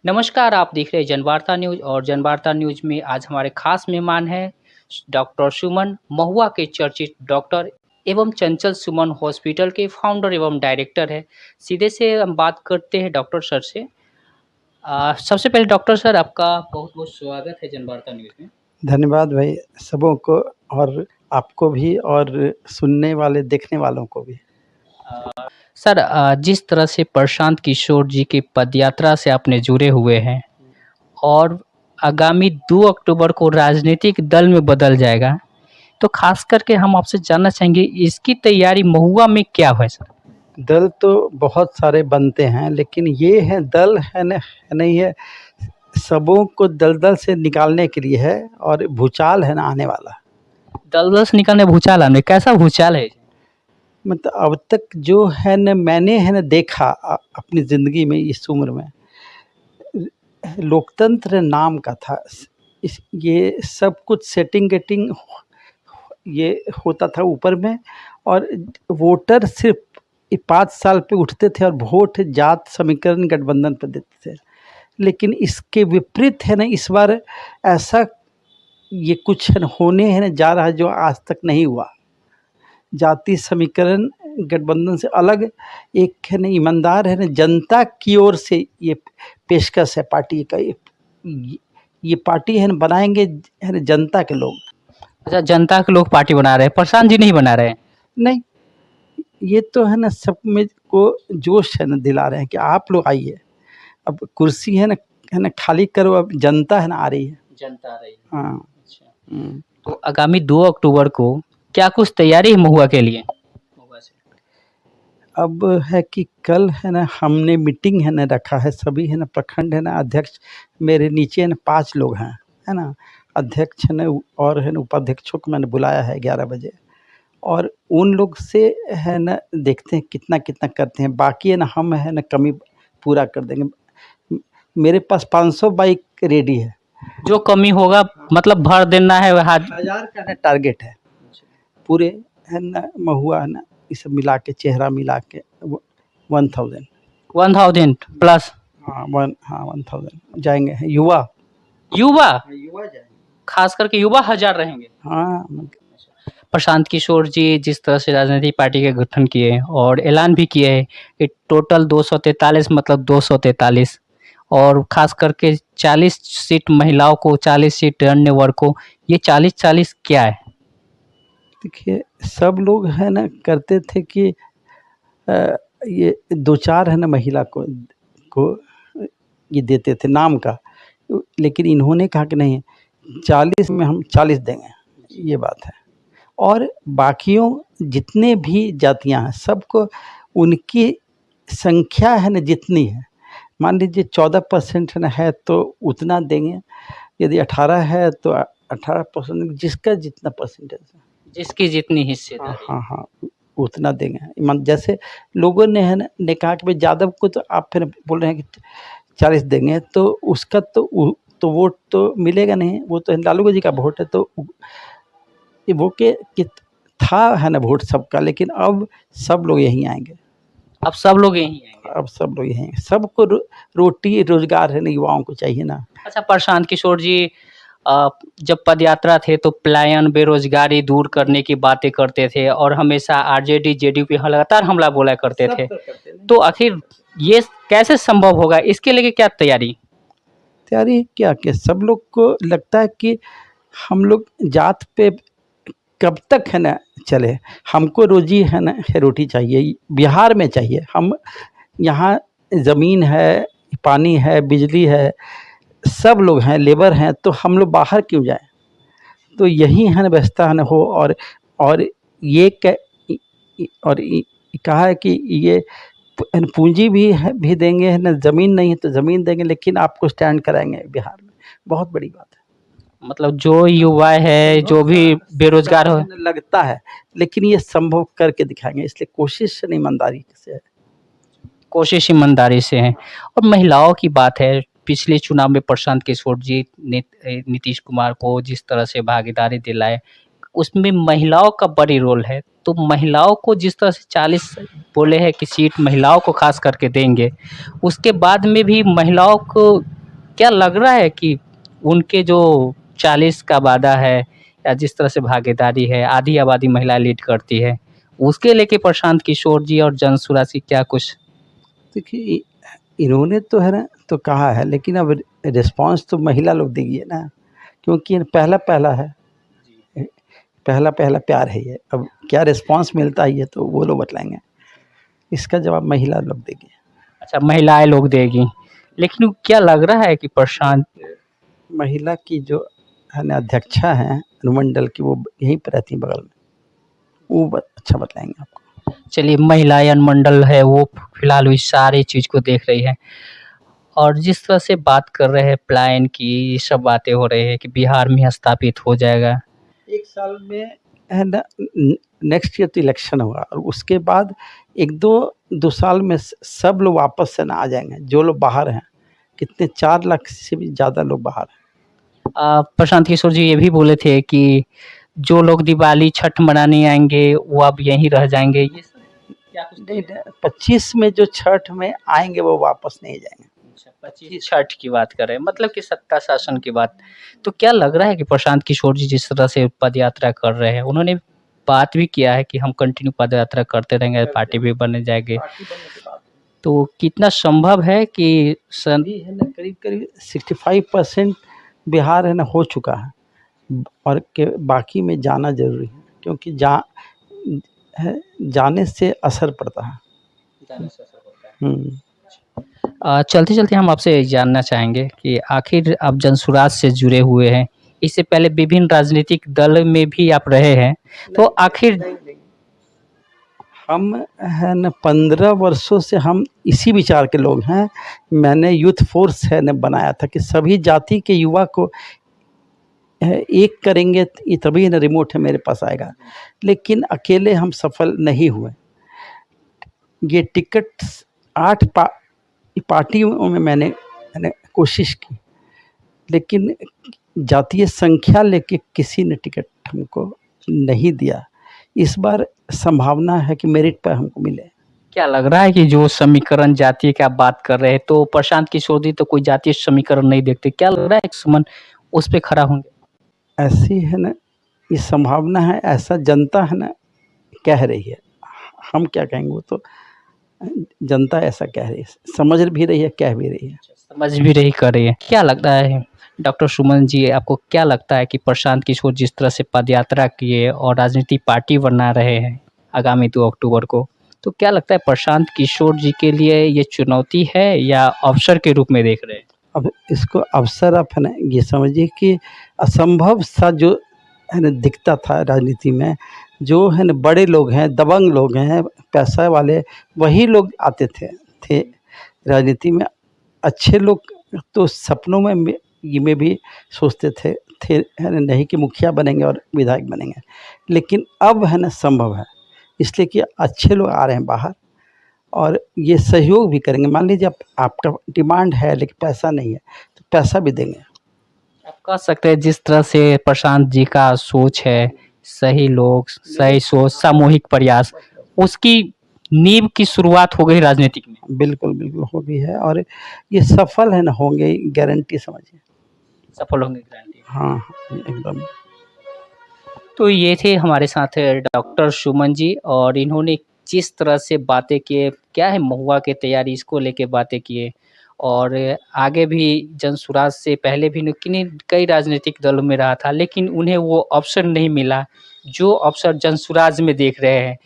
नमस्कार, आप देख रहे हैं जनवार्ता न्यूज़ और जनवार्ता न्यूज़ में आज हमारे खास मेहमान हैं डॉक्टर सुमन, महुआ के चर्चित डॉक्टर एवं चंचल सुमन हॉस्पिटल के फाउंडर एवं डायरेक्टर हैं। सीधे से हम बात करते हैं डॉक्टर सर से। सबसे पहले डॉक्टर सर आपका बहुत-बहुत स्वागत है जनवार्ता न्यूज़ में। धन्यवाद भाई सबों को और आपको भी और सुनने वाले देखने वालों को भी। सर जिस तरह से प्रशांत किशोर जी की पदयात्रा से आपने जुड़े हुए हैं और आगामी 2 अक्टूबर को राजनीतिक दल में बदल जाएगा। तो ख़ास करके हम आपसे जानना चाहेंगे इसकी तैयारी महुआ में क्या है सर? दल तो बहुत सारे बनते हैं लेकिन ये है दल है न नहीं है सबों को दलदल से निकालने के लिए है और भूचाल है ना आने वाला। दलदल से निकलने भूचाल आने कैसा भूचाल है? मतलब अब तक जो है न मैंने है न देखा अपनी ज़िंदगी में इस उम्र में लोकतंत्र नाम का था। ये सब कुछ सेटिंग गेटिंग ये होता था ऊपर में और वोटर सिर्फ 5 साल पे उठते थे और वोट जात समीकरण गठबंधन पे देते थे। लेकिन इसके विपरीत है ना इस बार ऐसा ये कुछ है ना होने है ना जा रहा है जो आज तक नहीं हुआ। जाति समीकरण गठबंधन से अलग एक है ना ईमानदार है ना जनता की ओर से ये पेशकश है पार्टी का। ये पार्टी है ना बनाएंगे है ना जनता के लोग। अच्छा, जनता के लोग पार्टी बना रहे हैं, प्रशांत जी नहीं बना रहे हैं? नहीं, ये तो है ना सब में को जोश है ना दिला रहे हैं कि आप लोग आइए। अब कुर्सी है ना खाली करो, अब जनता है ना आ रही है। जनता आ रही है। हाँ। अच्छा। तो आगामी 2 अक्टूबर को क्या कुछ तैयारी है महुआ के लिए? महुआ से। अब है कि कल है ना हमने मीटिंग है ना रखा है, सभी है ना प्रखंड है ना अध्यक्ष मेरे नीचे है ना 5 लोग हैं, है ना। अध्यक्ष है ना और है ना उपाध्यक्षों को मैंने बुलाया है 11 बजे और उन लोग से है ना देखते हैं कितना करते हैं। बाकी है ना हम है ना कमी पूरा कर देंगे। मेरे पास 500 बाइक रेडी है। जो कमी होगा मतलब भर देना है वहाँ 1000 का है टारगेट है। पूरे है ना महुआ है ना ये सब मिला के चेहरा मिला के 1000 1000 प्लस। हाँ 1000 जाएंगे। युवा युवा जाएंगे। खास करके युवा 1000 रहेंगे। हाँ प्रशांत किशोर जी जिस तरह से राजनीतिक पार्टी के गठन किए और ऐलान भी किए हैं कि टोटल 243 मतलब 243 और खास करके 40 सीट महिलाओं को 40 सीट अन्य वर्ग को, ये 40-40 क्या है? देखिए सब लोग है ना करते थे कि ये 2-4 है ना महिला को ये देते थे नाम का, लेकिन इन्होंने कहा कि नहीं 40 में हम 40 देंगे, ये बात है। और बाकियों जितने भी जातियां हैं सबको उनकी संख्या है ना जितनी है, मान लीजिए 14% है ना है तो उतना देंगे, यदि 18 है तो 18% जिसका जितना परसेंटेज है, जिसकी जितनी हिस्सेदारी। हाँ उतना देंगे। जैसे लोगों ने है ना कहा कि भाई यादव को तो आप फिर बोल रहे हैं कि 40 देंगे तो उसका तो वोट तो मिलेगा नहीं, वो तो लालू जी का वोट है। तो वो कि था है ना वोट सबका, लेकिन अब सब लोग यहीं आएंगे। अब सब लोग यहीं आएंगे। अब सब लोग यहीं सबको रोटी रोजगार है ना युवाओं को चाहिए ना। अच्छा, प्रशांत किशोर जी जब पदयात्रा थे तो पलायन बेरोजगारी दूर करने की बातें करते थे और हमेशा आरजेडी जेडीयू पे लगातार हमला बोला करते थे। तो आखिर ये कैसे संभव होगा, इसके लिए क्या तैयारी? तैयारी क्या कि सब लोग को लगता है कि हम लोग जात पे कब तक है ना चले, हमको रोजी है ना रोटी चाहिए, बिहार में चाहिए। हम यहाँ ज़मीन है, पानी है, बिजली है, सब लोग हैं, लेबर हैं, तो हम लोग बाहर क्यों जाएं? तो यही है ना व्यवस्था है ना हो। और ये कहा है कि ये पूंजी भी है भी देंगे है ना, ज़मीन नहीं है तो ज़मीन देंगे, लेकिन आपको स्टैंड कराएंगे बिहार में। बहुत बड़ी बात है। मतलब जो युवा है जो भी बेरोजगार हो लगता है, लेकिन ये संभव करके दिखाएंगे, इसलिए कोशिश नहीं ईमानदारी से है। कोशिश ईमानदारी से है। और महिलाओं की बात है, पिछले चुनाव में प्रशांत किशोर जी ने नीतीश कुमार को जिस तरह से भागीदारी दिलाए, उसमें महिलाओं का बड़ी रोल है। तो महिलाओं को जिस तरह से 40 बोले हैं कि सीट महिलाओं को खास करके देंगे, उसके बाद में भी महिलाओं को क्या लग रहा है कि उनके जो 40 का वादा है या जिस तरह से भागीदारी है, आधी आबादी महिला लीड करती है, उसके लेके प्रशांत किशोर जी और जनसुराज की क्या कुछ? देखिए, इन्होंने तो है ना तो कहा है, लेकिन अब रिस्पॉन्स तो महिला लोग देगी है ना, क्योंकि ये पहला है, पहला प्यार है ये। अब क्या रिस्पॉन्स मिलता है ये तो वो लोग बतलाएंगे, इसका जवाब महिला लोग देगी। अच्छा, महिलाएं लोग देगी, लेकिन क्या लग रहा है कि प्रशांत महिला की जो है ना अध्यक्षा हैं अनुमंडल की, वो यहीं पर रहती हैं बगल में, वो अच्छा बतलाएंगे आपको। चलिए, महिलायन मंडल है वो फिलहाल इस सारी चीज को देख रही है। और जिस तरह से बात कर रहे हैं प्लान की, ये सब बातें हो रही है कि बिहार में स्थापित हो जाएगा। 1 साल में है ना, नेक्स्ट ईयर तो इलेक्शन होगा और उसके बाद 1-2 साल में सब लोग वापस से ना आ जाएंगे, जो लोग बाहर हैं। कितने 4 लाख से भी ज़्यादा लोग बाहर हैं। प्रशांत किशोर जी ये भी बोले थे कि जो लोग दिवाली छठ मनाने आएंगे वो अब यहीं रह जाएंगे, ये सब क्या कुछ नहीं, 25 में जो छठ में आएंगे वो वापस नहीं जाएंगे। 25 छठ की बात कर रहे हैं, मतलब कि सत्ता शासन की बात। तो क्या लग रहा है कि प्रशांत किशोर जी जिस तरह से पद यात्रा कर रहे हैं, उन्होंने बात भी किया है कि हम कंटिन्यू पद यात्रा करते रहेंगे, पार्टी भी बन जाएगी। तो कितना संभव है कि अभी है ना करीब 65% बिहार है ना हो चुका है, और के बाकी में जाना ज़रूरी है, क्योंकि जाने से असर पड़ता है। चलते-चलते हम आपसे जानना चाहेंगे कि आखिर आप जनसुराज से जुड़े हुए हैं, इससे पहले विभिन्न राजनीतिक दल में भी आप रहे हैं, तो आखिर हम है न 15 वर्षों से हम इसी विचार के लोग हैं। मैंने यूथ फोर्स है न बनाया था कि सभी जाति के युवा को एक करेंगे ये तभी न रिमोट है मेरे पास आएगा, लेकिन अकेले हम सफल नहीं हुए। ये टिकट 8 पार्टियों में मैंने कोशिश की, लेकिन जातीय संख्या लेके किसी ने टिकट हमको नहीं दिया। इस बार संभावना है कि मेरिट पर हमको मिले। क्या लग रहा है कि जो समीकरण जातीय की आप बात कर रहे हैं, तो प्रशांत किशोर जी तो कोई जातीय समीकरण नहीं देखते, क्या लग रहा है कि सुमन उस पे खड़ा होंगे? ऐसी है ना, ये संभावना है, ऐसा जनता है ना कह रही है। हम क्या कहेंगे, वो तो जनता ऐसा कह रही है, समझ भी रही है, कह भी रही है। समझ भी रही कर रही है। क्या लगता है डॉक्टर सुमन जी, आपको क्या लगता है कि प्रशांत किशोर जिस तरह से पदयात्रा किए और राजनीतिक पार्टी बना रहे हैं आगामी 2 अक्टूबर को, तो क्या लगता है प्रशांत किशोर जी के लिए ये चुनौती है या अवसर के रूप में देख रहे हैं? अब इसको अवसर आप है ना ये समझिए कि असंभव सा जो है ना दिखता था राजनीति में, जो है ना बड़े लोग हैं, दबंग लोग हैं, पैसा वाले, वही लोग आते थे राजनीति में। अच्छे लोग तो सपनों में भी सोचते थे है ना, नहीं कि मुखिया बनेंगे और विधायक बनेंगे, लेकिन अब है ना संभव है, इसलिए कि अच्छे लोग आ रहे हैं बाहर और ये सहयोग भी करेंगे। मान लीजिए आपका डिमांड है लेकिन पैसा नहीं है, तो पैसा भी देंगे। आप कह सकते हैं जिस तरह से प्रशांत जी का सोच है, सही लोग, सही सोच, सामूहिक प्रयास, उसकी नींव की शुरुआत हो गई राजनीतिक में। बिल्कुल हो भी है और ये सफल है ना होंगे, गारंटी समझिए। सफल होंगे गारंटी। हाँ, एकदम। तो ये थे हमारे साथ डॉक्टर सुमन जी, और इन्होंने जिस तरह से बातें किए, क्या है महुआ की तैयारी इसको लेके बातें किए, और आगे भी जनसुराज से पहले भी किन्हीं कई राजनीतिक दलों में रहा था, लेकिन उन्हें वो अवसर नहीं मिला जो अवसर जनसुराज में देख रहे हैं।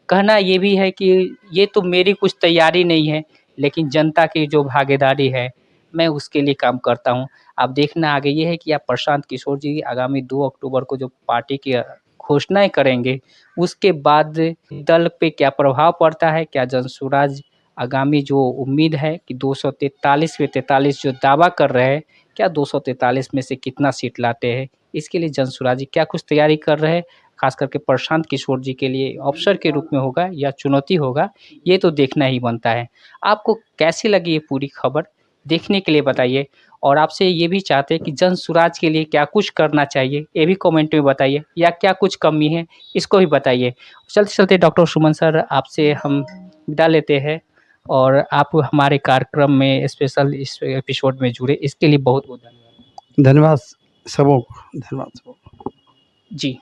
कहना ये भी है कि ये तो मेरी कुछ तैयारी नहीं है, लेकिन जनता की जो भागीदारी है, मैं उसके लिए काम करता हूँ। अब देखना आगे ये है कि आप प्रशांत किशोर जी आगामी 2 अक्टूबर को जो पार्टी की घोषणाएँ करेंगे, उसके बाद दल पे क्या प्रभाव पड़ता है? क्या जनसुराज आगामी जो उम्मीद है कि 243 में 43 जो दावा कर रहे हैं, क्या 243 में से कितना सीट लाते हैं? इसके लिए जनसुराज जी क्या कुछ तैयारी कर रहे हैं? खास करके प्रशांत किशोर जी के लिए अवसर के रूप में होगा या चुनौती होगा, ये तो देखना ही बनता है। आपको कैसी लगी ये पूरी खबर? देखने के लिए बताइए और आपसे ये भी चाहते हैं कि जन सुराज के लिए क्या कुछ करना चाहिए, ये भी कमेंट में बताइए या क्या कुछ कमी है, इसको भी बताइए। चलते-चलते डॉक्टर सुमन सर आपसे हम विदा लेते हैं और आप हमारे कार्यक्रम में स्पेशल इस एपिसोड में जुड़े, इसके लिए बहुत-बहुत धन्यवाद। धन्यवाद सबों को, धन्यवाद सबों को। जी।